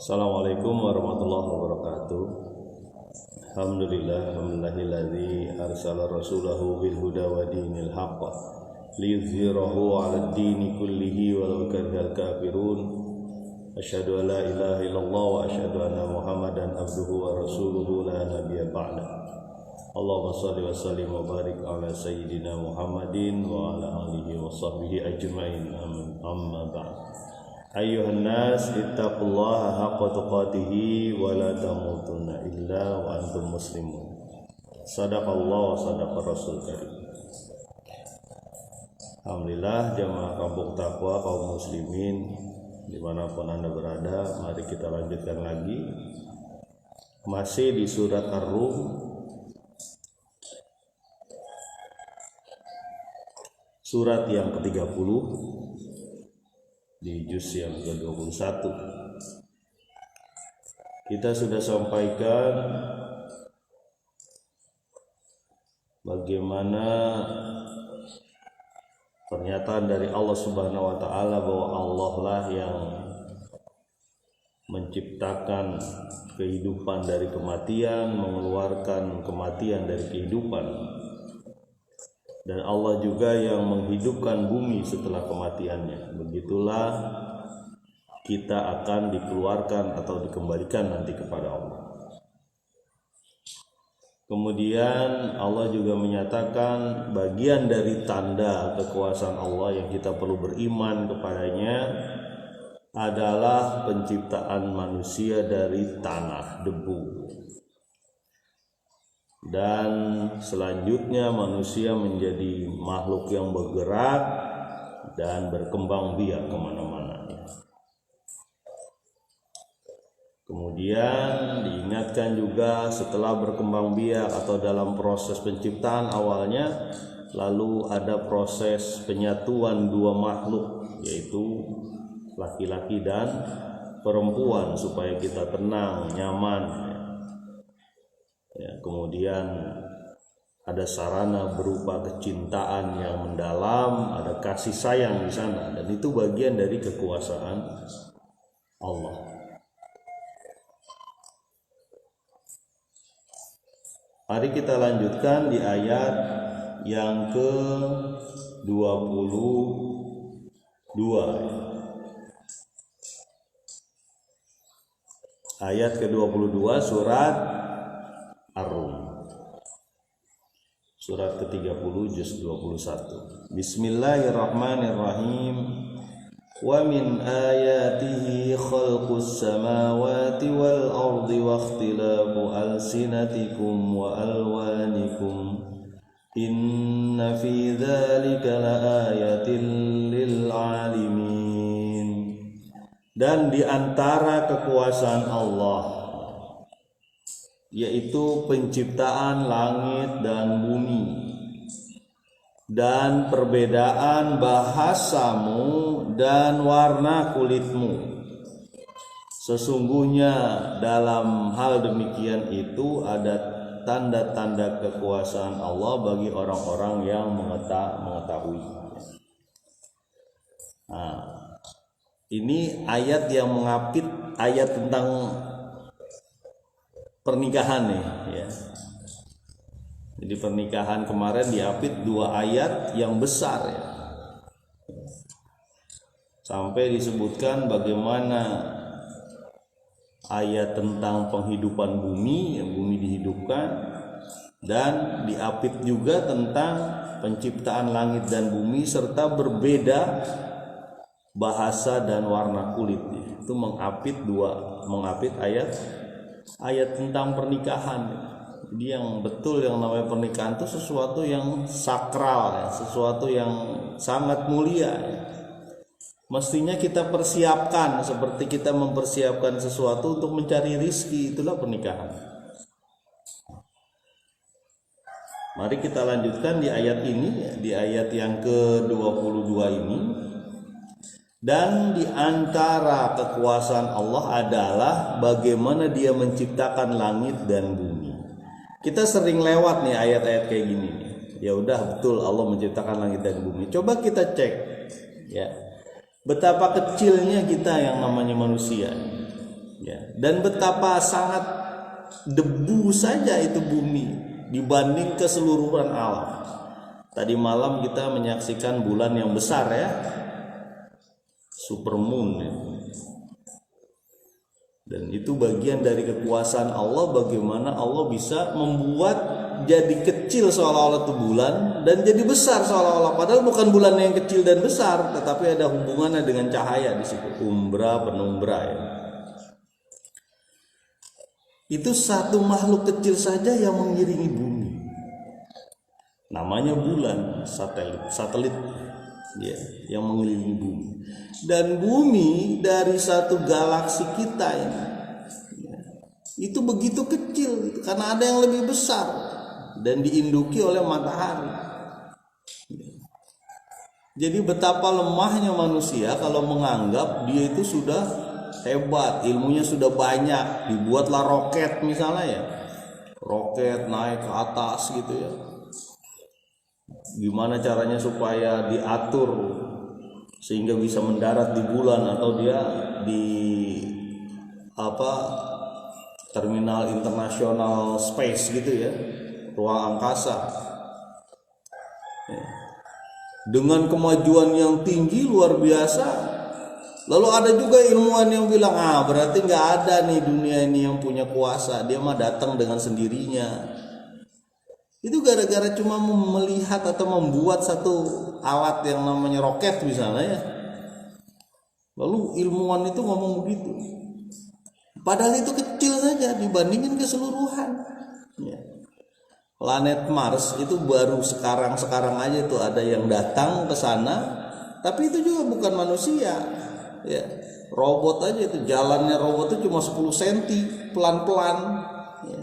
Assalamualaikum warahmatullahi wabarakatuh. Alhamdulillahilladzi arsala rasulahu bil huda wa dinil haqq liyuzhirahu 'alad dini kullihi walau karihal kafirun. Asyhadu an la ilaha illallah wa asyhadu anna Muhammadan abduhu wa rasuluhu la nabiyya ba'da. Allahumma shalli wa sallim wa barik ala sayyidina Muhammadin wa ala alihi wa sahbihi ajmain. Amma ba'd. Ayyuhan nas ittaqullaha haqqa tuqatih wa la tamutunna illa wa antum muslimun. Sadaqallahu wa sadaqa rasul karim. Alhamdulillah jamaah kampung takwa kaum muslimin dimanapun anda berada, mari kita lanjutkan lagi masih di surat Ar-Rum, surat yang ke-30 di juz yang ke-21. Kita sudah sampaikan bagaimana pernyataan dari Allah Subhanahu wa taala bahwa Allah lah yang menciptakan kehidupan dari kematian, mengeluarkan kematian dari kehidupan. Dan Allah juga yang menghidupkan bumi setelah kematiannya. Begitulah kita akan dikeluarkan atau dikembalikan nanti kepada Allah. Kemudian Allah juga menyatakan bagian dari tanda kekuasaan Allah yang kita perlu beriman kepadanya adalah penciptaan manusia dari tanah, debu. Dan selanjutnya manusia menjadi makhluk yang bergerak dan berkembang biak kemana-mana. Kemudian diingatkan juga setelah berkembang biak atau dalam proses penciptaan awalnya, lalu ada proses penyatuan dua makhluk, yaitu laki-laki dan perempuan, supaya kita tenang, nyaman. Ya, kemudian ada sarana berupa kecintaan yang mendalam, ada kasih sayang di sana, dan itu bagian dari kekuasaan Allah. Mari kita lanjutkan di ayat yang ke-22. Ayat ke-22 surat Ar-Rum, surat ke-30 juz 21. Bismillahirrahmanirrahim. Wa min ayatihi khalqus samawati wal ardi wa ikhtilafu alsinatikum wa alwanikum inna fi dzalika laayatin lil alimin. Dan di antara kekuasaan Allah yaitu penciptaan langit dan bumi dan perbedaan bahasamu dan warna kulitmu. Sesungguhnya dalam hal demikian itu ada tanda-tanda kekuasaan Allah bagi orang-orang yang mengetahui. Nah, ini ayat yang mengapit ayat tentang pernikahan nih, ya. Jadi pernikahan kemarin diapit dua ayat yang besar, ya. Sampai disebutkan bagaimana ayat tentang penghidupan bumi, yang bumi dihidupkan, dan diapit juga tentang penciptaan langit dan bumi serta berbeda bahasa dan warna kulit. Itu mengapit ayat tentang pernikahan. Jadi yang betul yang namanya pernikahan itu sesuatu yang sakral, ya, sesuatu yang sangat mulia, ya. Mestinya kita persiapkan seperti kita mempersiapkan sesuatu untuk mencari rizki, itulah pernikahan. Mari kita lanjutkan di ayat ini, di ayat yang ke-22 ini. Dan di antara kekuasaan Allah adalah bagaimana Dia menciptakan langit dan bumi. Kita sering lewat nih ayat-ayat kayak gini nih. Ya udah, betul Allah menciptakan langit dan bumi. Coba kita cek, ya. Betapa kecilnya kita yang namanya manusia. Ya, dan betapa sangat debu saja itu bumi dibanding keseluruhan alam. Tadi malam kita menyaksikan bulan yang besar ya, supermoon ya. Dan itu bagian dari kekuasaan Allah, bagaimana Allah bisa membuat jadi kecil seolah-olah itu bulan dan jadi besar seolah-olah, padahal bukan bulan yang kecil dan besar, tetapi ada hubungannya dengan cahaya di situ, umbra penumbra ya. Itu satu makhluk kecil saja yang mengiringi bumi. Namanya bulan, satelit ya, yang mengelilingi bumi. Dan bumi dari satu galaksi kita ini ya, itu begitu kecil karena ada yang lebih besar dan diinduki oleh matahari. Jadi betapa lemahnya manusia kalau menganggap dia itu sudah hebat, ilmunya sudah banyak, dibuatlah roket misalnya ya, roket naik ke atas gitu ya. Gimana caranya supaya diatur sehingga bisa mendarat di bulan atau dia di terminal internasional space gitu ya, ruang angkasa. Dengan kemajuan yang tinggi luar biasa. Lalu ada juga ilmuwan yang bilang, berarti nggak ada nih dunia ini yang punya kuasa, dia mah datang dengan sendirinya. Itu gara-gara cuma melihat atau membuat satu alat yang namanya roket misalnya ya. Lalu ilmuwan itu ngomong begitu. Padahal itu kecil saja dibandingin keseluruhan. Ya. Planet Mars itu baru sekarang aja tuh ada yang datang ke sana, tapi itu juga bukan manusia. Ya, robot aja itu, jalannya robot itu cuma 10 cm pelan-pelan ya.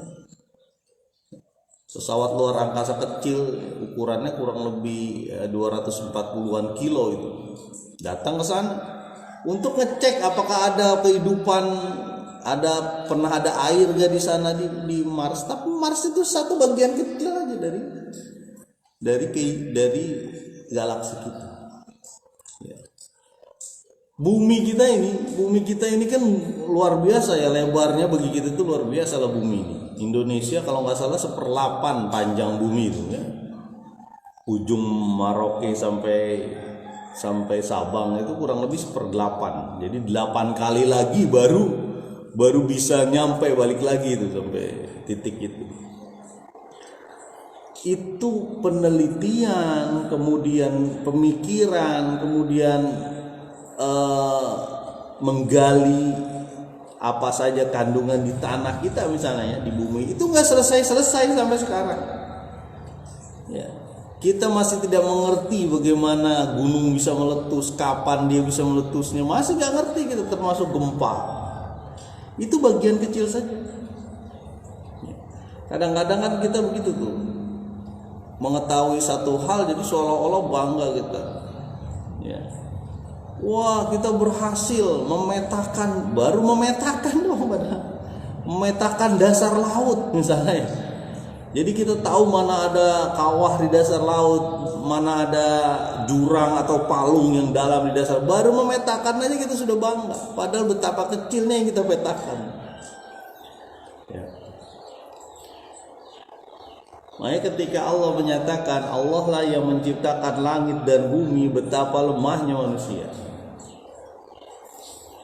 Pesawat luar angkasa kecil ukurannya kurang lebih 240-an kilo itu datang ke sana untuk ngecek apakah ada kehidupan, pernah ada air gak di sana di Mars. Tapi Mars itu satu bagian kecil aja dari galaksi kita. Ya. Bumi kita ini kan luar biasa ya, lebarnya bagi kita itu luar biasa lah bumi ini. Indonesia kalau nggak salah 1/8 panjang bumi itu ya. Ujung Maroke sampai Sabang itu kurang lebih 1/8. Jadi 8 kali lagi baru bisa nyampe balik lagi itu sampai titik itu. Itu penelitian, kemudian pemikiran, kemudian menggali apa saja kandungan di tanah kita misalnya ya, di bumi itu nggak selesai sampai sekarang ya. Kita masih tidak mengerti bagaimana gunung bisa meletus, kapan dia bisa meletusnya, masih nggak ngerti kita, termasuk gempa. Itu bagian kecil saja. Kadang-kadang kan kita begitu tuh, mengetahui satu hal jadi seolah-olah bangga kita ya. Wah, kita berhasil memetakan dasar laut misalnya. Jadi kita tahu mana ada kawah di dasar laut, mana ada jurang atau palung yang dalam di dasar. Baru memetakan aja kita sudah bangga. Padahal betapa kecilnya yang kita petakan. Ya. Makanya ketika Allah menyatakan Allah lah yang menciptakan langit dan bumi, betapa lemahnya manusia.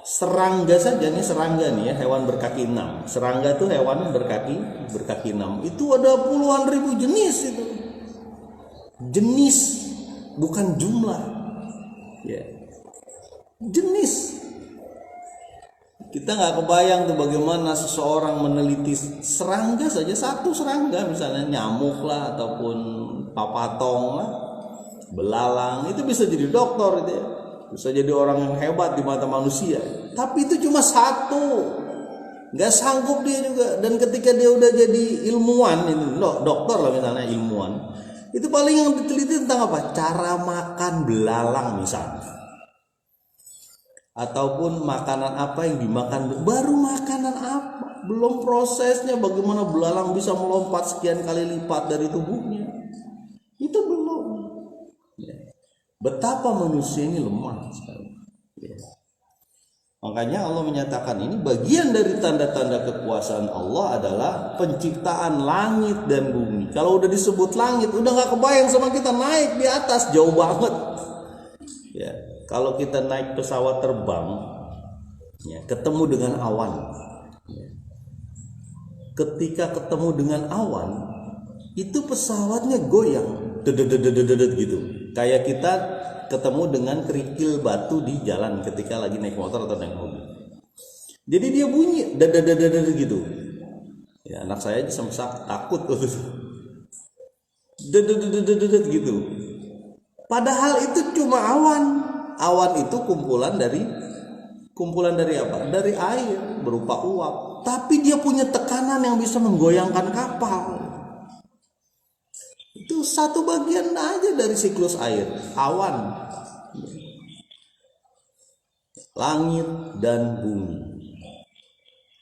Serangga saja nih, hewan berkaki 6. Serangga itu hewan berkaki 6. Itu ada puluhan ribu jenis itu. Jenis, bukan jumlah. Ya. Jenis. Kita nggak kebayang tuh bagaimana seseorang meneliti serangga saja, satu serangga misalnya, nyamuk lah ataupun papatong lah, belalang, itu bisa jadi dokter itu ya. Bisa jadi orang yang hebat di mata manusia. Tapi itu cuma satu, nggak sanggup dia juga. Dan ketika dia udah jadi ilmuwan, dokter lah misalnya, ilmuwan, itu paling yang diteliti tentang apa? Cara makan belalang misalnya, ataupun makanan apa yang dimakan. Baru makanan apa, belum prosesnya bagaimana belalang bisa melompat sekian kali lipat dari tubuhnya, itu belum ya. Betapa manusia ini lemah sekali ya. Makanya Allah menyatakan ini bagian dari tanda-tanda kekuasaan Allah adalah penciptaan langit dan bumi. Kalau udah disebut langit, udah gak kebayang sama kita naik di atas, jauh banget. Ya, kalau kita naik pesawat terbang, ya, ketemu dengan awan. Ya. Ketika ketemu dengan awan, itu pesawatnya goyang, dedet gitu. Kayak kita ketemu dengan kerikil batu di jalan ketika lagi naik motor atau naik mobil. Jadi dia bunyi dedet gitu. Ya, anak saya aja sempat takut tuh. Dedet gitu. Padahal itu cuma awan. Awan itu kumpulan dari apa? Dari air berupa uap. Tapi dia punya tekanan yang bisa menggoyangkan kapal. Itu satu bagian aja dari siklus air, awan, langit dan bumi.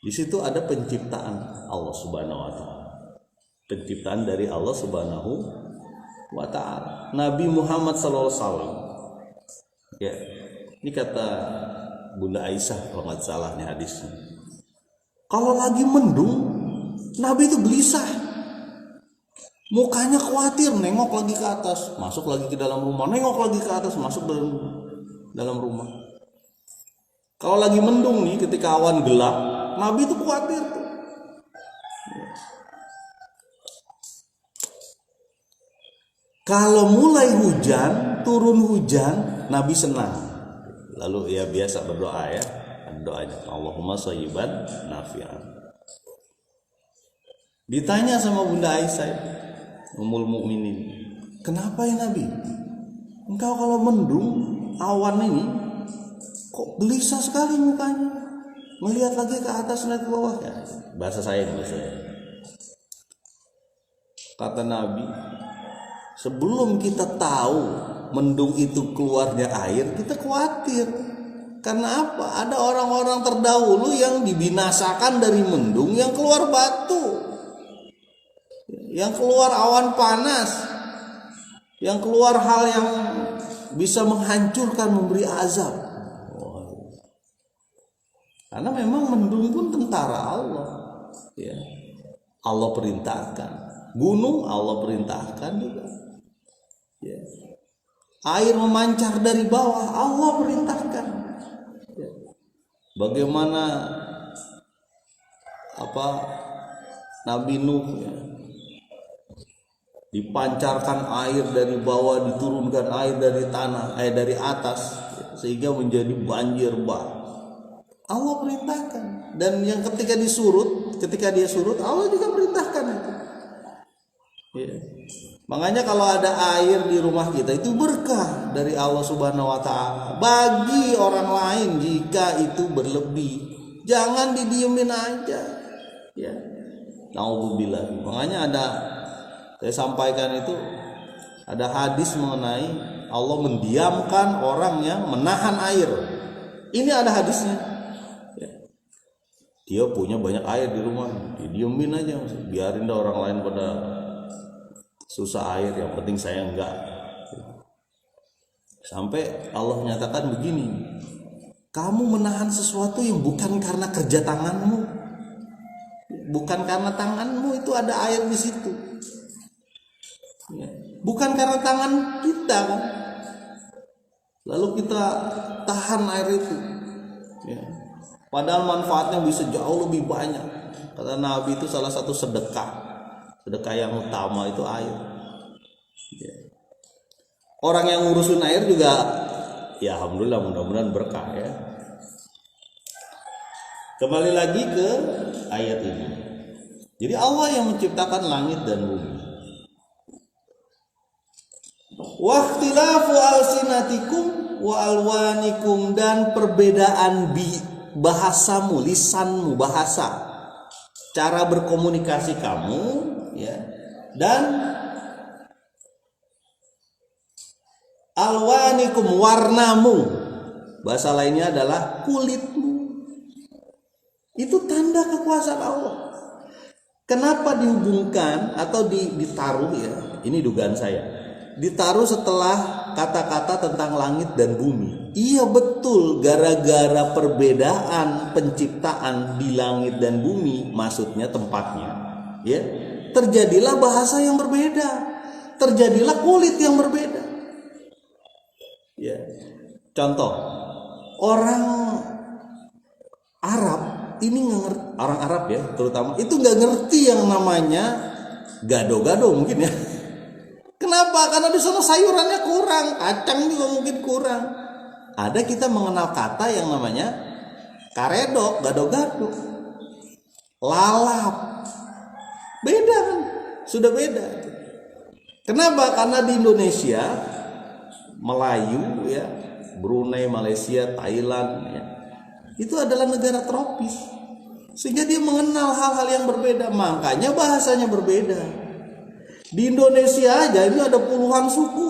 Di situ ada penciptaan Allah Subhanahu wa taala. Penciptaan dari Allah Subhanahu wa taala. Nabi Muhammad sallallahu alaihi wasallam. Ya, ini kata Bunda Aisyah kalau nggak salah nih hadisnya. Kalau lagi mendung, Nabi itu gelisah. Mukanya khawatir, nengok lagi ke atas, masuk lagi ke dalam rumah, nengok lagi ke atas, masuk dalam rumah. Kalau lagi mendung nih, ketika awan gelap, Nabi itu khawatir. Kalau mulai hujan, turun hujan, Nabi senang. Lalu ya biasa berdoa ya, doanya Allahumma shayyiban nafi'an. Ditanya sama Bunda Aisyah, Ummul Mukminin, kenapa ya Nabi? Engkau kalau mendung awan ini kok gelisah sekali mukanya, melihat lagi ke atas lihat ke bawah ya. Bahasa saya. Kata Nabi, sebelum kita tahu mendung itu keluarnya air, kita khawatir. Karena apa? Ada orang-orang terdahulu yang dibinasakan dari mendung, yang keluar batu, yang keluar awan panas, yang keluar hal yang bisa menghancurkan, memberi azab. Karena memang mendung pun tentara Allah. Ya. Allah perintahkan. Gunung Allah perintahkan juga. Ya. Air memancar dari bawah Allah perintahkan. Ya. Bagaimana Nabi Nuh ya, dipancarkan air dari bawah, diturunkan air dari tanah, air dari atas, sehingga menjadi banjir bah. Allah perintahkan. Dan yang ketika dia surut, Allah juga perintahkan itu. Ya. Makanya kalau ada air di rumah kita itu berkah dari Allah Subhanahu wa taala bagi orang lain jika itu berlebih. Jangan didiemin aja. Ya. Nauzubillah. Makanya saya sampaikan itu ada hadis mengenai Allah mendiamkan orang yang menahan air. Ini ada hadisnya. Ya. Dia punya banyak air di rumah, didiemin aja, biarin dah orang lain pada susah air, yang penting saya enggak. Sampai Allah menyatakan begini, kamu menahan sesuatu yang bukan karena kerja tanganmu, bukan karena tanganmu itu ada air di situ. Ya. Bukan karena tangan kita kan, lalu kita tahan air itu. Ya. Padahal manfaatnya bisa jauh lebih banyak. Kata Nabi itu salah satu sedekah yang utama itu air. Ya. Orang yang ngurusin air juga, ya alhamdulillah mudah-mudahan berkah ya. Kembali lagi ke ayat ini. Jadi Allah yang menciptakan langit dan bumi. Waqtilafu alsinatikum wa alwanikum, dan perbedaan bahasamu, lisanmu, bahasa, cara berkomunikasi kamu, ya, dan alwanikum, warnamu, bahasa lainnya adalah kulitmu. Itu tanda kekuasaan Allah. Kenapa dihubungkan atau ditaruh ya? Ini dugaan saya. Ditaruh setelah kata-kata tentang langit dan bumi. Iya betul, gara-gara perbedaan penciptaan di langit dan bumi, maksudnya tempatnya, ya, terjadilah bahasa yang berbeda, terjadilah kulit yang berbeda. Ya. Contoh, orang Arab ini nggak ngerti, orang Arab ya terutama itu nggak ngerti yang namanya gado-gado mungkin ya. Kenapa? Karena di sana sayurannya kurang, kacang juga mungkin kurang. Ada kita mengenal kata yang namanya karedok, gado-gado, lalap, beda kan? Sudah beda. Kenapa? Karena di Indonesia, Melayu ya, Brunei, Malaysia, Thailand ya, itu adalah negara tropis, sehingga dia mengenal hal-hal yang berbeda, makanya bahasanya berbeda. Di Indonesia aja ini ada puluhan suku,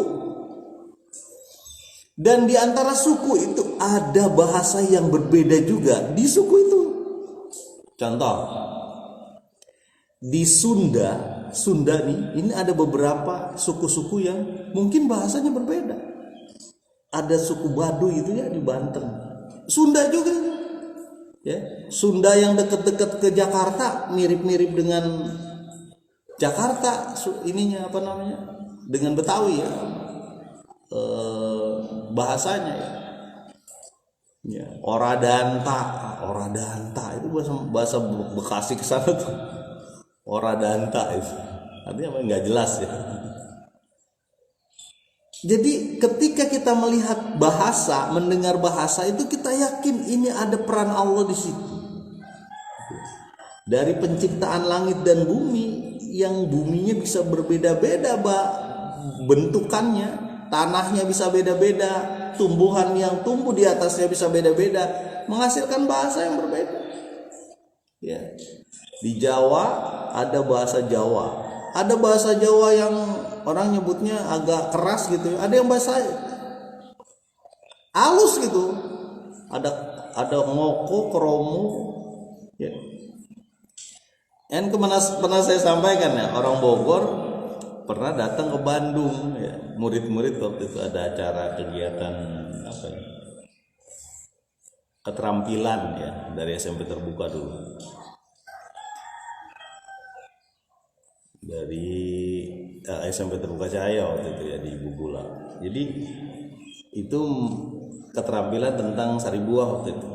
dan di antara suku itu ada bahasa yang berbeda juga di suku itu. Contoh, di Sunda nih, ini ada beberapa suku-suku yang mungkin bahasanya berbeda. Ada suku Baduy itu ya di Banten, Sunda juga ya. Sunda yang dekat-dekat ke Jakarta mirip-mirip dengan Jakarta, ininya apa namanya, dengan Betawi ya, bahasanya ya. Ya, oradanta itu bahasa Bekasi kesana tuh, oradanta itu artinya apa, nggak jelas ya. Jadi ketika kita melihat bahasa, mendengar bahasa itu, kita yakin ini ada peran Allah di situ. Dari penciptaan langit dan bumi, yang buminya bisa berbeda-beda bentukannya, tanahnya bisa beda-beda, tumbuhan yang tumbuh di atasnya bisa beda-beda, menghasilkan bahasa yang berbeda. Ya. Di Jawa ada bahasa Jawa, ada bahasa Jawa yang orang nyebutnya agak keras gitu, ada yang bahasa halus gitu, ada ngoko, kromo, ya. Yang pernah saya sampaikan ya, orang Bogor pernah datang ke Bandung ya, murid-murid waktu itu ada acara kegiatan apa ya, keterampilan ya, dari SMP terbuka dulu, dari SMP terbuka Cahaya waktu itu ya di Bubula. Jadi itu keterampilan tentang sari buah waktu itu.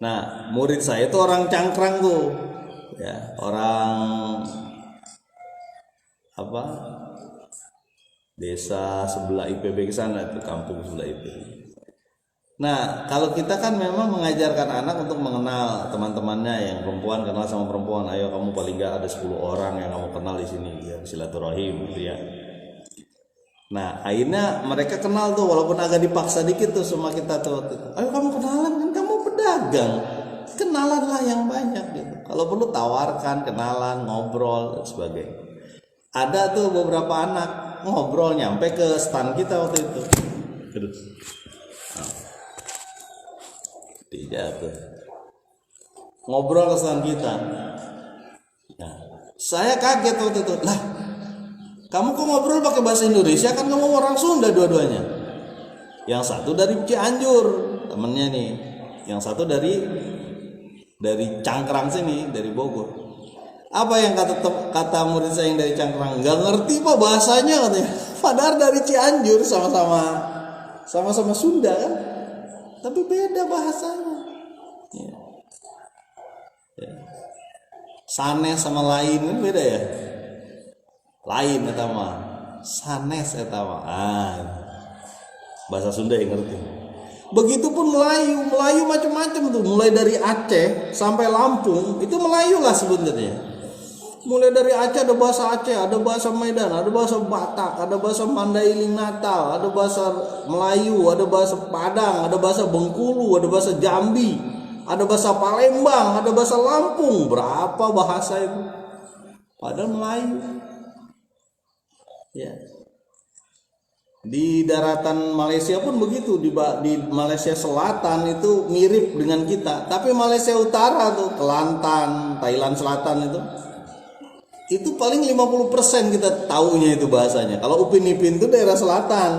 Nah, murid saya itu orang Cangkrang tuh ya, orang apa, desa sebelah IPB ke sana, itu kampung sebelah IPB. Nah, kalau kita kan memang mengajarkan anak untuk mengenal teman-temannya yang perempuan, kenal sama perempuan. Ayo kamu paling nggak ada 10 orang yang kamu kenal di sini ya, silaturahim gitu ya. Nah, akhirnya mereka kenal tuh, walaupun agak dipaksa dikit tuh sama kita tuh. Ayo kamu kenalan, kan kamu pedagang, kenalanlah yang banyak gitu. Kalau perlu tawarkan, kenalan, ngobrol dan sebagainya. Ada tuh beberapa anak ngobrol nyampe ke stand kita waktu itu. Terus tidak tuh ngobrol ke stand kita. Nah, saya kaget waktu itu. Lah, kamu kok ngobrol pakai bahasa Indonesia, kan kamu orang Sunda dua-duanya. Yang satu dari Cianjur temennya nih, yang satu dari Cangkrang sini, dari Bogor. Apa yang kata murid saya yang dari Cangkrang? Nggak ngerti pak bahasanya katanya. Padahal dari Cianjur, sama-sama Sunda kan, tapi beda bahasanya. Ya. Ya. Sanes sama lain kan beda ya. Lain eta mah, sanes eta mah. Bahasa Sunda yang ngerti. Begitupun Melayu macam-macam tuh, mulai dari Aceh sampai Lampung itu Melayu lah sebenarnya. Mulai dari Aceh ada bahasa Aceh, ada bahasa Medan, ada bahasa Batak, ada bahasa Mandailing Natal, ada bahasa Melayu, ada bahasa Padang, ada bahasa Bengkulu, ada bahasa Jambi, ada bahasa Palembang, ada bahasa Lampung. Berapa bahasa itu? Padahal Melayu. Ya. Di daratan Malaysia pun begitu, di Malaysia Selatan itu mirip dengan kita, tapi Malaysia Utara tuh, Kelantan, Thailand Selatan itu paling 50% kita taunya itu bahasanya. Kalau Upin Ipin itu daerah selatan,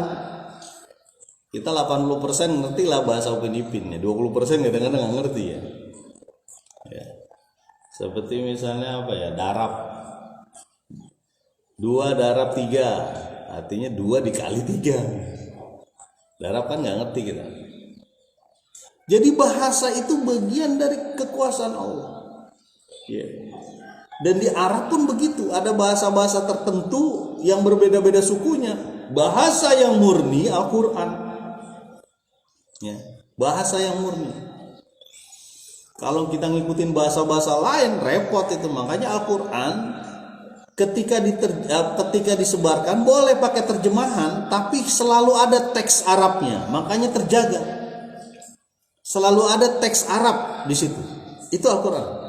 kita 80% ngerti lah bahasa Upin Ipin ya, 20% kadang-kadang nggak ngerti ya. Ya. Seperti misalnya apa ya, darab, 2 darab 3, artinya 2 dikali 3. Darab kan nggak ngerti kita. Jadi bahasa itu bagian dari kekuasaan Allah. Ya. Dan di Arab pun begitu, ada bahasa-bahasa tertentu yang berbeda-beda sukunya. Bahasa yang murni Al-Quran. Ya, bahasa yang murni. Kalau kita ngikutin bahasa-bahasa lain repot itu. Makanya Al-Quran ketika disebarkan boleh pakai terjemahan, tapi selalu ada teks Arabnya. Makanya terjaga. Selalu ada teks Arab di situ. Itu Al-Quran.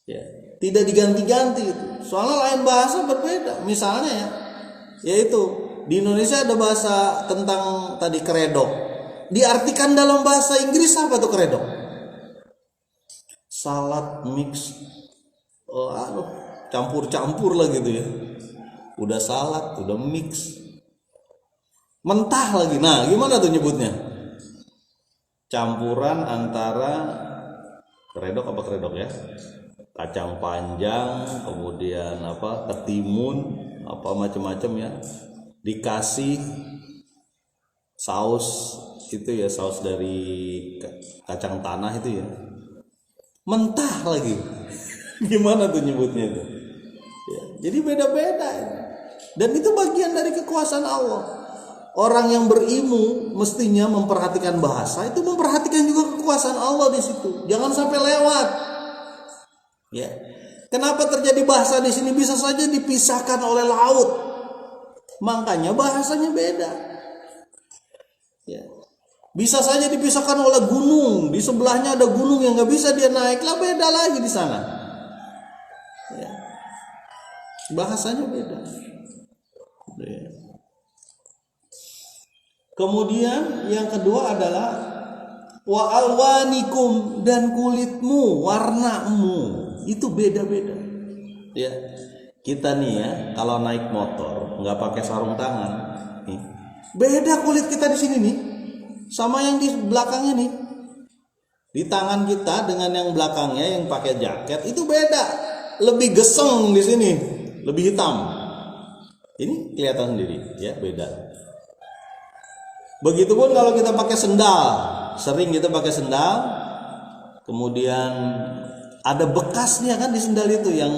Ya, tidak diganti-ganti itu. Soalnya lain bahasa berbeda. Misalnya ya, yaitu di Indonesia ada bahasa tentang tadi keredok. Diartikan dalam bahasa Inggris apa tuh keredok? Salad mix, campur-campur lah gitu ya. Udah salad, udah mix, mentah lagi. Nah, gimana tuh nyebutnya? Campuran antara keredok apa keredok ya? Kacang panjang, kemudian apa? Ketimun, apa macam-macam ya. Dikasih saus itu ya, saus dari kacang tanah itu ya. Mentah lagi. Gimana tuh nyebutnya itu? Ya, jadi beda-beda. Dan itu bagian dari kekuasaan Allah. Orang yang berilmu mestinya memperhatikan bahasa, itu memperhatikan juga kekuasaan Allah di situ. Jangan sampai lewat. Ya. Kenapa terjadi bahasa di sini bisa saja dipisahkan oleh laut? Makanya bahasanya beda. Ya. Bisa saja dipisahkan oleh gunung, di sebelahnya ada gunung yang nggak bisa dia naik, lah beda lagi di sana. Ya. Bahasanya beda. Ya. Kemudian yang kedua adalah wa alwanikum, dan kulitmu, warnamu itu beda-beda. Ya. Kita nih ya, kalau naik motor nggak pakai sarung tangan, nih, beda kulit kita di sini nih. Sama yang di belakangnya nih, di tangan kita dengan yang belakangnya yang pakai jaket itu beda, lebih geseng di sini, lebih hitam. Ini kelihatan sendiri, ya beda. Begitupun kalau kita pakai sendal, sering kita pakai sendal, kemudian ada bekasnya kan di sendal itu, yang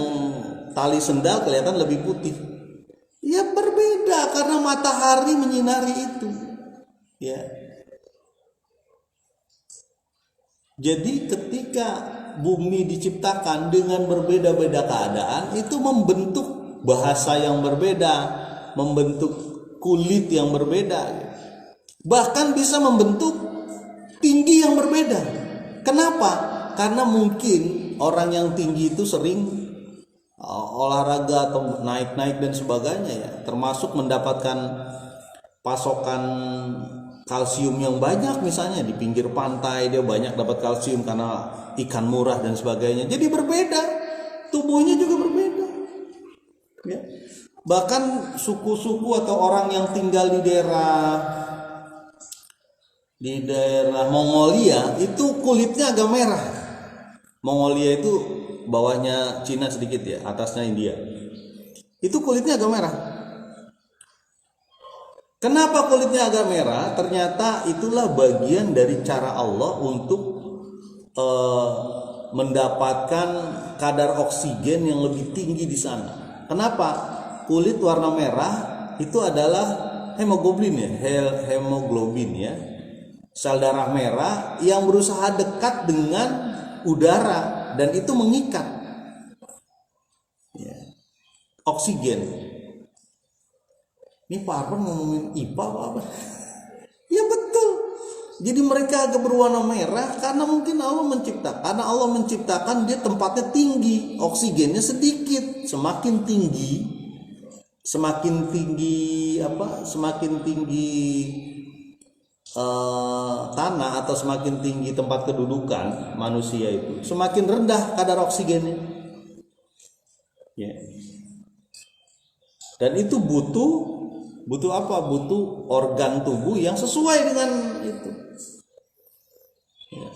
tali sendal kelihatan lebih putih. Ya berbeda karena matahari menyinari itu, ya. Jadi ketika bumi diciptakan dengan berbeda-beda keadaan, itu membentuk bahasa yang berbeda, membentuk kulit yang berbeda, bahkan bisa membentuk tinggi yang berbeda. Kenapa? Karena mungkin orang yang tinggi itu sering olahraga atau naik-naik dan sebagainya ya, termasuk mendapatkan pasokan kalsium yang banyak, misalnya di pinggir pantai dia banyak dapat kalsium karena ikan murah dan sebagainya. Jadi berbeda, tubuhnya juga berbeda. Ya. Bahkan suku-suku atau orang yang tinggal di daerah Mongolia itu kulitnya agak merah. Mongolia itu bawahnya Cina sedikit ya, atasnya India. Itu kulitnya agak merah. Kenapa kulitnya agak merah? Ternyata itulah bagian dari cara Allah untuk mendapatkan kadar oksigen yang lebih tinggi di sana. Kenapa? Kulit warna merah itu adalah hemoglobin ya, hemoglobin ya. Sel darah merah yang berusaha dekat dengan udara dan itu mengikat ya, oksigen. Ini Pak Arfan ngomongin IPA apa? Ya betul. Jadi mereka agak berwarna merah karena mungkin Allah menciptakan. Karena Allah menciptakan dia tempatnya tinggi, oksigennya sedikit. Semakin tinggi tanah atau semakin tinggi tempat kedudukan manusia itu, semakin rendah kadar oksigennya. Ya. Dan itu butuh apa? Butuh organ tubuh yang sesuai dengan itu. Ya.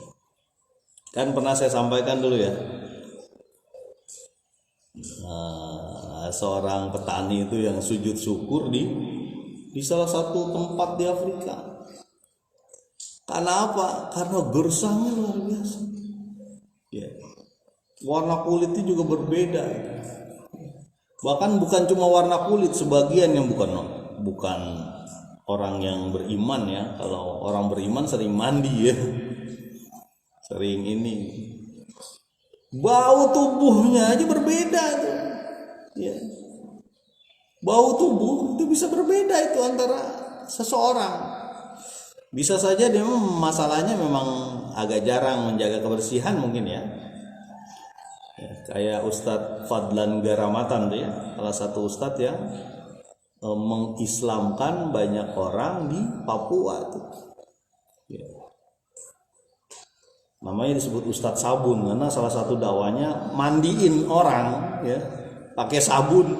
Kan pernah saya sampaikan dulu ya. Seorang petani itu yang sujud syukur di salah satu tempat di Afrika. Karena apa? Karena gersangnya luar biasa. Ya. Warna kulitnya juga berbeda. Bahkan bukan cuma warna kulit, sebagian yang bukan orang yang beriman ya. Kalau orang beriman sering mandi ya, sering ini. Bau tubuhnya aja berbeda tuh. Ya. Bau tubuh itu bisa berbeda itu antara seseorang. Bisa saja dia masalahnya memang agak jarang menjaga kebersihan mungkin ya. Kayak Ustadz Fadlan Garamatan tuh ya, salah satu ustadz yang mengislamkan banyak orang di Papua tuh. Ya. Namanya disebut Ustadz Sabun karena salah satu dakwanya mandiin orang ya pakai sabun.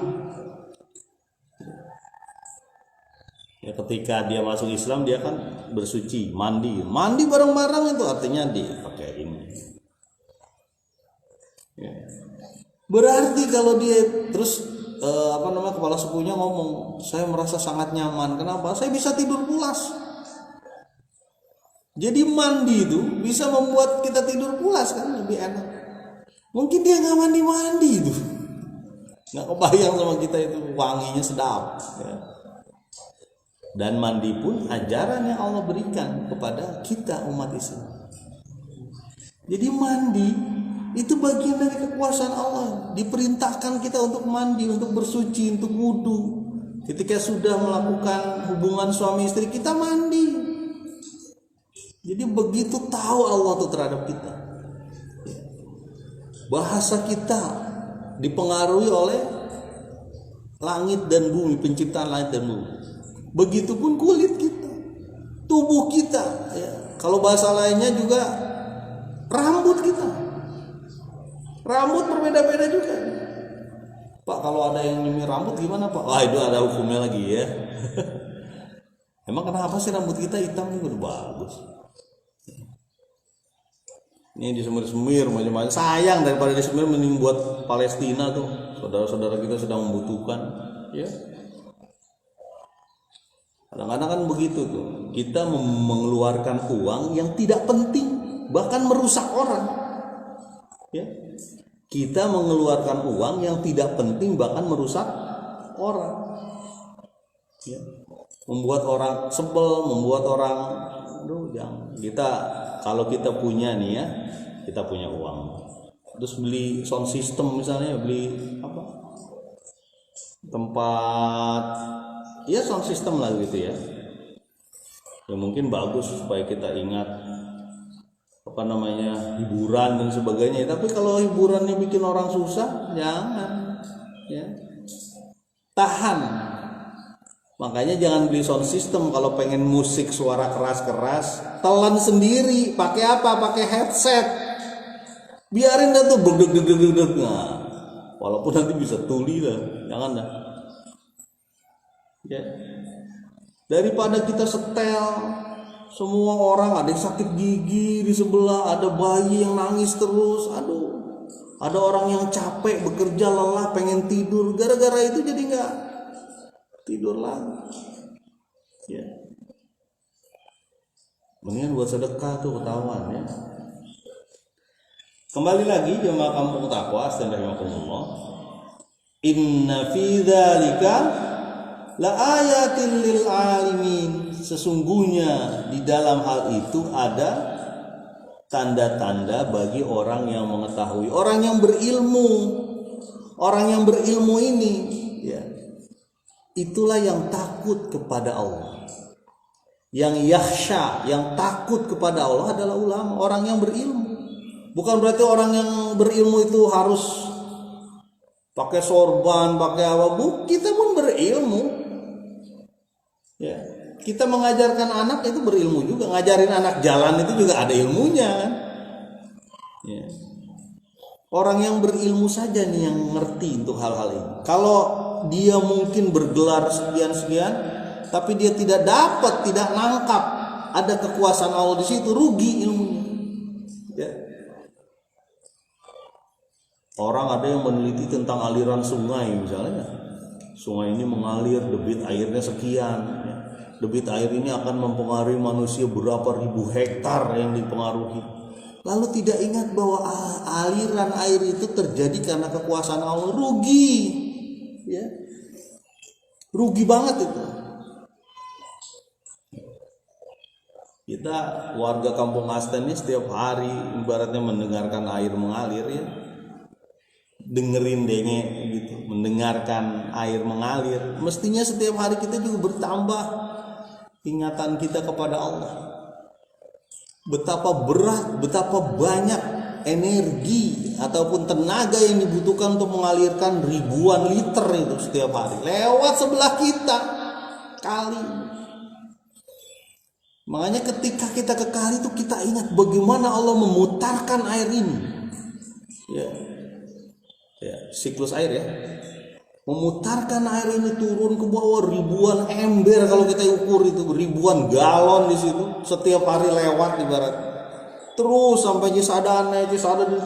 Ya, ketika dia masuk Islam dia kan bersuci, mandi bareng-bareng itu artinya dipakai ini. Ya. Berarti kalau dia terus kepala sukunya ngomong, saya merasa sangat nyaman. Kenapa? Saya bisa tidur pulas. Jadi mandi itu bisa membuat kita tidur pulas kan, lebih enak. Mungkin dia nggak mandi itu, nggak kebayang sama kita itu wanginya sedap. Ya. Dan mandi pun ajaran yang Allah berikan kepada kita umat Islam. Jadi mandi itu bagian dari kekuasaan Allah. Diperintahkan kita untuk mandi, untuk bersuci, untuk wudu. Ketika sudah melakukan hubungan suami istri kita mandi. Jadi begitu tahu Allah tuh terhadap kita. Bahasa kita dipengaruhi oleh langit dan bumi, penciptaan langit dan bumi. Begitupun kulit kita, tubuh kita. Ya. Kalau bahasa lainnya juga rambut kita. Rambut berbeda-beda juga. Pak, kalau ada yang nyemir rambut gimana Pak? Wah, itu ada hukumnya lagi ya. Emang kenapa sih rambut kita hitam itu bagus? Ini disemir-semir macam-macam. Sayang daripada disemir mending buat Palestina tuh. Saudara-saudara kita sedang membutuhkan, ya. Kadang-kadang kan begitu tuh. Kita mengeluarkan uang yang tidak penting, bahkan merusak orang. Ya. Kita mengeluarkan uang yang tidak penting bahkan merusak orang. Ya. Membuat orang sebel, membuat orang yang kita kalau kita punya nih ya, kita punya uang. Terus beli sound system misalnya, beli apa? Tempat ya sound system lah gitu ya. Ya mungkin bagus supaya kita ingat hiburan dan sebagainya. Tapi kalau hiburannya bikin orang susah, jangan ya. Tahan. Makanya jangan beli sound system kalau pengen musik suara keras-keras, telan sendiri. Pakai apa? Pakai headset. Biarin dah tuh berdeg-deg. Nah, walaupun nanti bisa tuli lah, jangan dah. Ya. Daripada kita setel, semua orang ada yang sakit gigi di sebelah, ada bayi yang nangis terus, aduh. Ada orang yang capek, bekerja lelah, pengen tidur, gara-gara itu jadi nggak tidur lagi. Ya. Mendingan buat sedekah tuh ketahuan ya. Kembali lagi jemaah kampung takwa astagfirullah. Inna fi dzalika la ayatin lil alimin. Sesungguhnya di dalam hal itu ada tanda-tanda bagi orang yang mengetahui, orang yang berilmu. Orang yang berilmu ini ya. Itulah yang takut kepada Allah. Yang yakhsha, yang takut kepada Allah adalah ulama, orang yang berilmu. Bukan berarti orang yang berilmu itu harus pakai sorban, pakai apa. Kita pun berilmu. Ya. Kita mengajarkan anak itu berilmu juga. Ngajarin anak jalan itu juga ada ilmunya kan. Ya. Orang yang berilmu saja nih yang ngerti untuk hal-hal ini. Kalau dia mungkin bergelar sekian-sekian, tapi dia tidak dapat, tidak nangkap ada kekuasaan Allah di situ, rugi ilmunya. Ya. Orang ada yang meneliti tentang aliran sungai misalnya. Sungai ini mengalir, debit airnya sekian. Ya. Debit air ini akan mempengaruhi manusia berapa ribu hektar yang dipengaruhi. Lalu tidak ingat bahwa aliran air itu terjadi karena kekuasaan Allah, rugi. Ya. Rugi banget itu. Kita warga Kampung Asten ini setiap hari ibaratnya mendengarkan air mengalir ya. Dengerin denge gitu, mendengarkan air mengalir. Mestinya setiap hari kita juga bertambah ingatan kita kepada Allah. Betapa berat, betapa banyak energi ataupun tenaga yang dibutuhkan untuk mengalirkan ribuan liter itu setiap hari lewat sebelah kita kali. Makanya ketika kita ke kali itu kita ingat bagaimana Allah memutarkan air ini. Ya, siklus air ya. Memutarkan air ini turun ke bawah ribuan ember kalau kita ukur itu, ribuan galon di situ setiap hari lewat ibarat. Terus sampai Cisadane,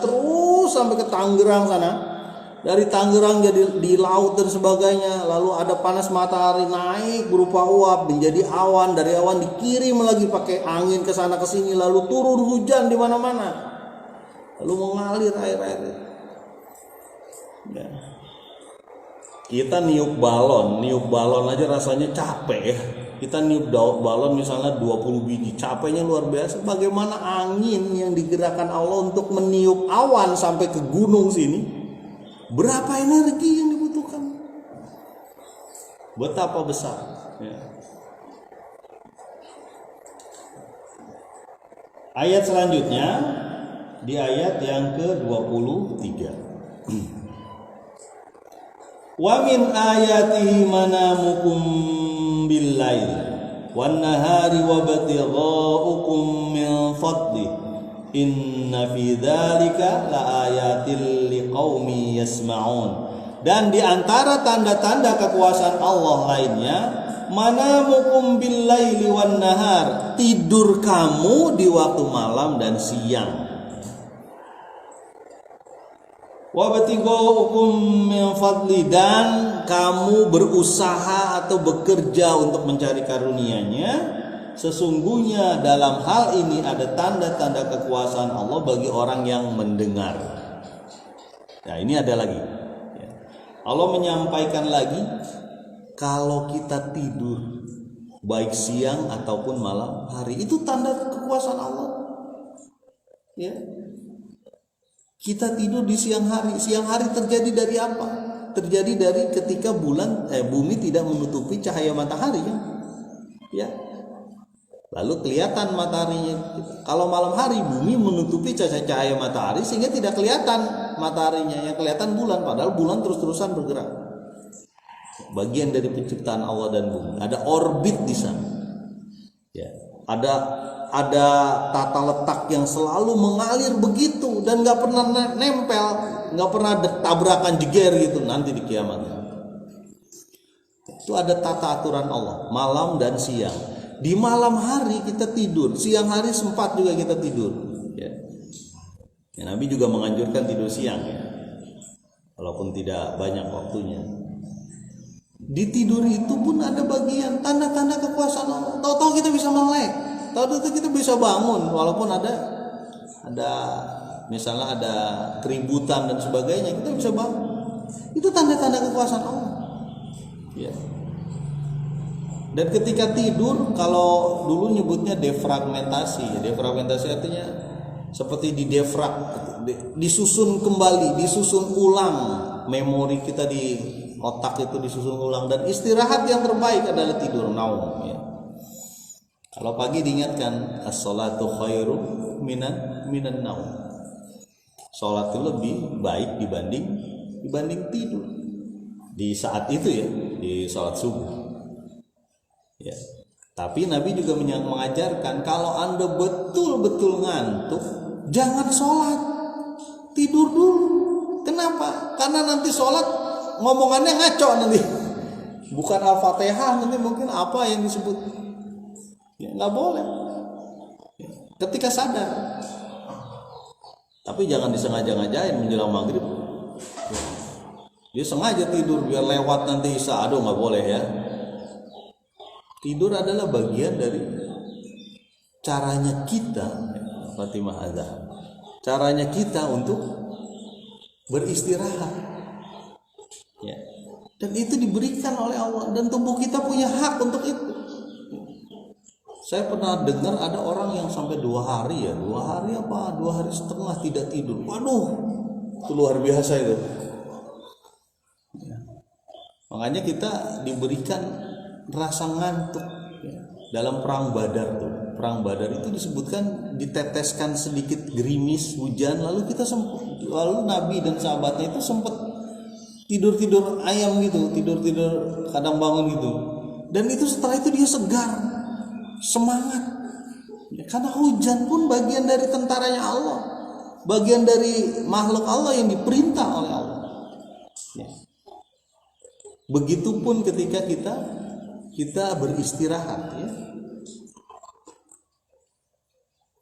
terus sampai ke Tangerang sana. Dari Tangerang jadi di laut dan sebagainya. Lalu ada panas matahari naik berupa uap menjadi awan, dari awan dikirim lagi pakai angin ke sana ke sini, lalu turun hujan di mana-mana. Lalu mengalir air-air. Ya. Kita niup balon aja rasanya capek ya. Kita niup balon misalnya 20 biji, capeknya luar biasa. Bagaimana angin yang digerakkan Allah untuk meniup awan sampai ke gunung sini? Berapa energi yang dibutuhkan? Betapa besar ya. Ayat selanjutnya di ayat yang ke-23. Wa min ayatihi manamukum bil-lail wan nahari wa batighaa'ukum min fadli inna fi dzalika laayatil liqaumi yasma'un. Dan di antara tanda-tanda kekuasaan Allah lainnya, manamukum bil-laili wan nahar, tidur kamu di waktu malam dan siang. Wabatigha'ukum min fadli, dan kamu berusaha atau bekerja untuk mencari karunia-Nya. Sesungguhnya dalam hal ini ada tanda-tanda kekuasaan Allah bagi orang yang mendengar. Nah, ini ada lagi. Allah menyampaikan lagi, kalau kita tidur baik siang ataupun malam hari, itu tanda kekuasaan Allah. Ya. Kita tidur di siang hari. Siang hari terjadi dari apa? Terjadi dari ketika bumi tidak menutupi cahaya matahari ya. Ya. Lalu kelihatan mataharinya. Kalau malam hari bumi menutupi cahaya matahari sehingga tidak kelihatan mataharinya, yang kelihatan bulan, padahal bulan terus-terusan bergerak. Bagian dari penciptaan Allah dan bumi. Ada orbit di sana. Ya. Ada tata letak yang selalu mengalir begitu dan nggak pernah nempel, nggak pernah tabrakan jeger gitu nanti di kiamat. Itu ada tata aturan Allah, malam dan siang. Di malam hari kita tidur, siang hari sempat juga kita tidur. Ya. Nabi juga menganjurkan tidur siang ya, walaupun tidak banyak waktunya. Di tidur itu pun ada bagian tanda-tanda kekuasaan Allah. Tahu-tahu kita bisa melek. Tahu-tahu kita bisa bangun walaupun ada misalnya ada keributan dan sebagainya, kita bisa bangun. Itu tanda-tanda kekuasaan Allah. Ya. Dan ketika tidur, kalau dulu nyebutnya defragmentasi. Defragmentasi artinya seperti disusun kembali, disusun ulang memori kita di otak itu, disusun ulang. Dan istirahat yang terbaik adalah tidur, naum ya. Kalau pagi diingatkan as-salatu khairu minan naum. Salat itu lebih baik dibanding tidur. Di saat itu ya, di salat subuh. Ya. Tapi Nabi juga mengajarkan kalau Anda betul-betul ngantuk, jangan sholat, tidur dulu. karena nanti sholat ngomongannya ngaco nanti. Bukan Al-Fatihah, nanti mungkin apa yang disebut. Ya, nggak boleh. Ketika sadar. Tapi jangan disengaja-ngajain menjelang maghrib. Dia sengaja tidur biar lewat nanti isya. Aduh, nggak boleh ya. Tidur adalah bagian dari caranya kita, Fatimah Azhar. Caranya kita untuk beristirahat. Ya. Dan itu diberikan oleh Allah dan tubuh kita punya hak untuk itu. Saya pernah dengar ada orang yang sampai 2 hari ya, 2 hari apa 2 hari setengah tidak tidur. Waduh, itu luar biasa itu. Ya. Makanya kita diberikan rasa ngantuk ya. Dalam perang Badar tuh, perang Badar itu disebutkan diteteskan sedikit gerimis hujan, lalu Nabi dan sahabatnya itu sempat tidur ayam gitu, tidur kadang bangun gitu, dan itu setelah itu dia segar, semangat ya, karena hujan pun bagian dari tentaranya Allah, bagian dari makhluk Allah yang diperintah oleh Allah ya. Begitupun ketika kita beristirahat ya.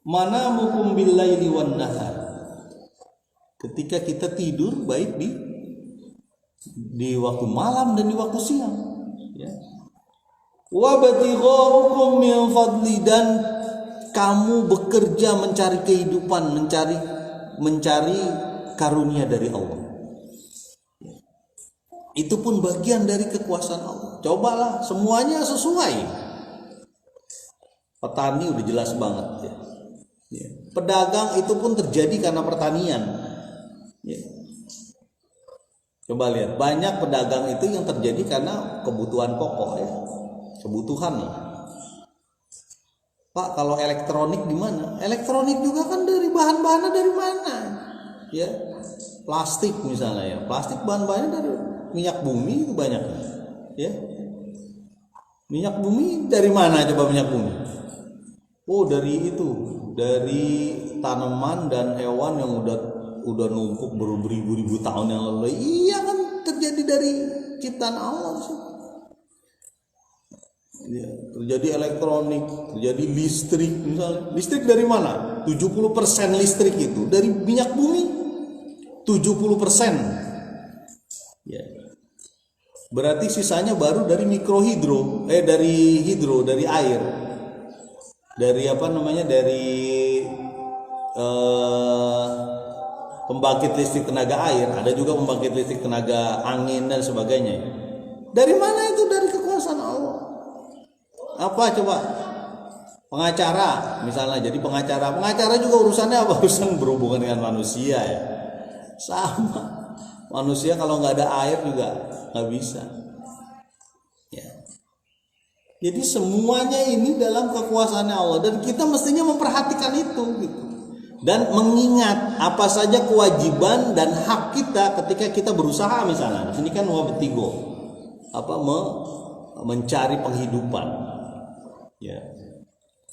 Manamukum billaili wan nahar. Ketika kita tidur baik di waktu malam dan di waktu siang ya. Wa batighukum min fadli, dan kamu bekerja mencari kehidupan, mencari karunia dari Allah. Itu pun bagian dari kekuasaan Allah. Cobalah semuanya sesuai. Petani udah jelas banget ya. Ya. Pedagang itu pun terjadi karena pertanian. Ya. Coba lihat, banyak pedagang itu yang terjadi karena kebutuhan pokok ya. Kebutuhan lah. Pak, kalau elektronik di mana? Elektronik juga kan dari bahan-bahannya dari mana? Ya. Plastik misalnya ya. Plastik bahan-bahannya dari minyak bumi itu banyak. Ya. Minyak bumi dari mana coba minyak bumi? Oh, dari itu, dari tanaman dan hewan yang udah numpuk beribu-ribu tahun yang lalu. Iya kan, terjadi dari ciptaan Allah sih. Ya, terjadi elektronik, terjadi listrik misalnya. Listrik dari mana? 70% listrik itu dari minyak bumi. 70%. Ya. Berarti sisanya baru dari mikrohidro, dari air. Dari pembangkit listrik tenaga air, ada juga pembangkit listrik tenaga angin dan sebagainya. Dari mana itu? Dari kekuasaan Allah. Apa coba? Pengacara misalnya, jadi pengacara juga urusannya apa? Urusan berhubungan dengan manusia ya. Sama. Manusia kalau nggak ada air juga nggak bisa. Ya. Jadi semuanya ini dalam kekuasaannya Allah, dan kita mestinya memperhatikan itu gitu. Dan mengingat apa saja kewajiban dan hak kita ketika kita berusaha misalnya. Di sini kan wabtigo, mencari penghidupan. Ya.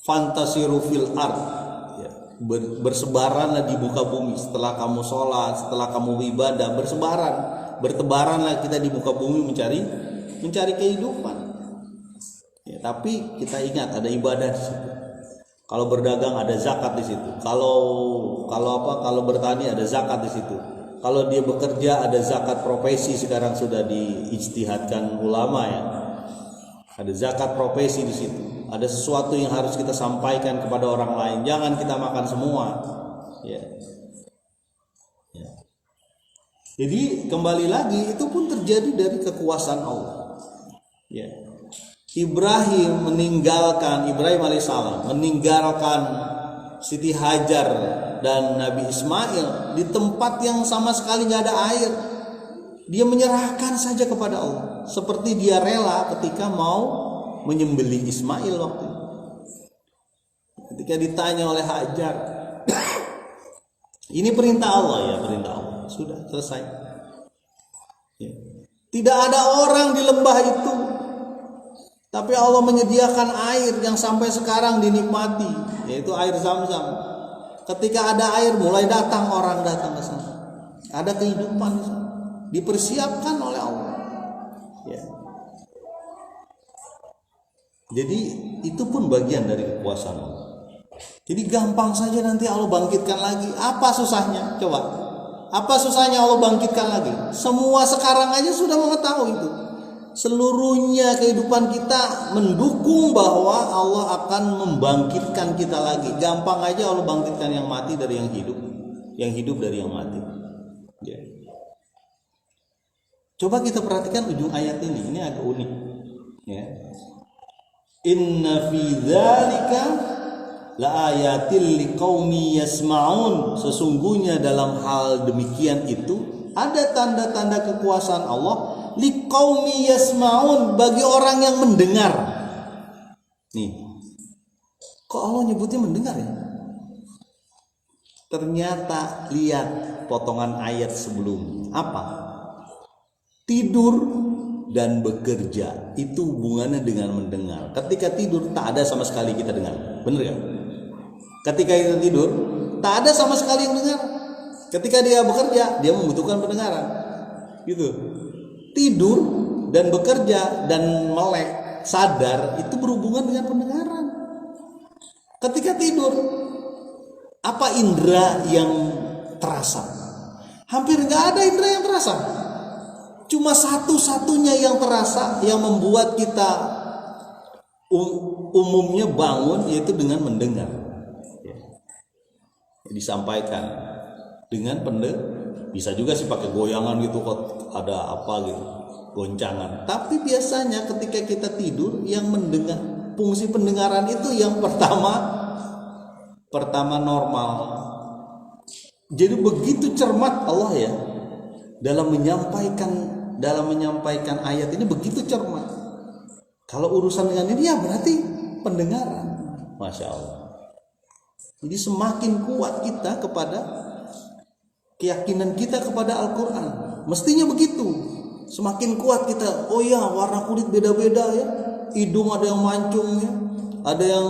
Fantasiru fil ard. Ya. Bersebaranlah di muka bumi setelah kamu sholat, setelah kamu ibadah, bertebaranlah kita di muka bumi mencari kehidupan. Ya, tapi kita ingat ada ibadah di situ. Kalau berdagang ada zakat di situ. Kalau bertani ada zakat di situ. Kalau dia bekerja ada zakat profesi, sekarang sudah diijtihadkan ulama ya. Ada zakat profesi di situ. Ada sesuatu yang harus kita sampaikan kepada orang lain. Jangan kita makan semua. Ya. Ya. Jadi kembali lagi itu pun terjadi dari kekuasaan Allah. Ya. Ibrahim alaihissalam meninggalkan Siti Hajar dan Nabi Ismail di tempat yang sama sekali nggak ada air. Dia menyerahkan saja kepada Allah, seperti dia rela ketika mau menyembelih Ismail waktu itu. Ketika ditanya oleh Hajar, ini perintah Allah ya, perintah Allah. Sudah selesai. Ya. Tidak ada orang di lembah itu, tapi Allah menyediakan air yang sampai sekarang dinikmati, yaitu air Zam-Zam. Ketika ada air, mulai orang datang ke sana. Ada kehidupan di sana. dipersiapkan oleh Allah. Ya. Jadi itu pun bagian dari kekuasaan Allah. Jadi gampang saja nanti Allah bangkitkan lagi. Apa susahnya? Coba. Apa susahnya Allah bangkitkan lagi? Semua sekarang aja sudah mengetahui itu. Seluruhnya kehidupan kita mendukung bahwa Allah akan membangkitkan kita lagi. Gampang aja Allah bangkitkan yang mati dari yang hidup, yang hidup dari yang mati. Ya. Coba kita perhatikan ujung ayat ini agak unik. Ya. Inna fi dzalika la ayatil liqaumi yasma'un. Sesungguhnya dalam hal demikian itu ada tanda-tanda kekuasaan Allah liqaumi yasma'un, bagi orang yang mendengar. Nih. Kok Allah nyebutnya mendengar ya? Ternyata lihat potongan ayat sebelumnya. Apa? Tidur dan bekerja itu hubungannya dengan mendengar. Ketika tidur tak ada sama sekali kita dengar. Bener kan? Ketika kita tidur tak ada sama sekali yang dengar. Ketika dia bekerja dia membutuhkan pendengaran. Gitu. Tidur dan bekerja dan melek sadar itu berhubungan dengan pendengaran. Ketika tidur apa indera yang terasa? Hampir nggak ada indera yang terasa. Cuma satu-satunya yang terasa yang membuat kita umumnya bangun yaitu dengan mendengar. Ya. Disampaikan dengan bisa juga sih pakai goyangan gitu, kok ada apa gitu, goncangan. Tapi biasanya ketika kita tidur yang mendengar, fungsi pendengaran itu yang pertama normal. Jadi begitu cermat Allah ya dalam menyampaikan ayat ini, begitu cermat. Kalau urusan dengan ini ya berarti pendengaran. Masya Allah. Jadi semakin kuat kita kepada keyakinan kita kepada Al-Quran. Mestinya begitu. Semakin kuat kita. Oh ya, warna kulit beda-beda ya. Hidung ada yang mancung ya. Ada yang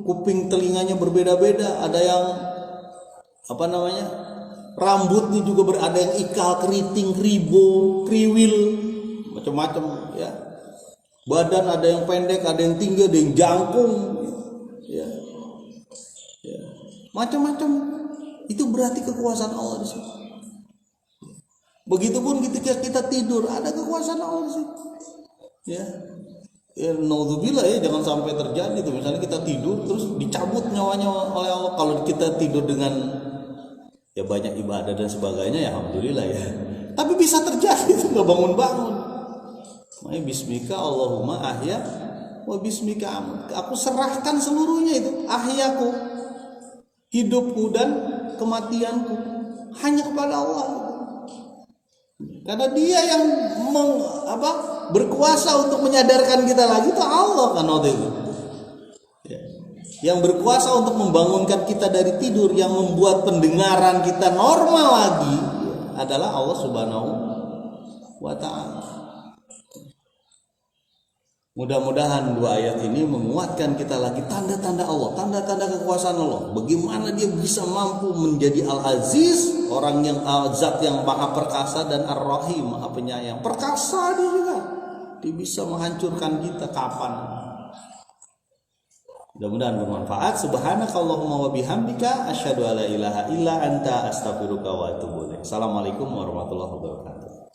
kuping telinganya berbeda-beda. Ada yang rambutnya juga ada yang ikal, keriting, kriwil, macam-macam ya. Badan ada yang pendek, ada yang tinggi, ada yang jangkung ya. Ya. Macam-macam. Itu berarti kekuasaan Allah di situ. Begitupun ketika kita tidur ada kekuasaan Allah di situ. Ya. Ya naudzubillah ya, jangan sampai terjadi tuh misalnya kita tidur terus dicabut nyawanya oleh Allah. Kalau kita tidur dengan ya banyak ibadah dan sebagainya ya alhamdulillah ya. Tapi bisa terjadi itu enggak bangun-bangun. Makanya bismika Allahumma ahya wa bismika amut. Aku serahkan seluruhnya itu, ahyaku, hidupku dan kematianku hanya kepada Allah. Karena Dia yang berkuasa untuk menyadarkan kita lagi itu Allah kan waktu itu. Ya. Yang berkuasa untuk membangunkan kita dari tidur, yang membuat pendengaran kita normal lagi adalah Allah Subhanahu wa ta'ala. Mudah-mudahan dua ayat ini menguatkan kita lagi tanda-tanda Allah, tanda-tanda kekuasaan Allah. Bagaimana Dia bisa mampu menjadi Al-Aziz, orang yang Zat yang Maha Perkasa, dan Ar-Rahim, Maha Penyayang. Perkasa Dia juga. Dia bisa menghancurkan kita kapan. Mudah-mudahan bermanfaat. Subhanakallahumma wa bihamdika asyhadu alla ilaha illa anta astaghfiruka wa atubu ilaik. Assalamualaikum warahmatullahi wabarakatuh.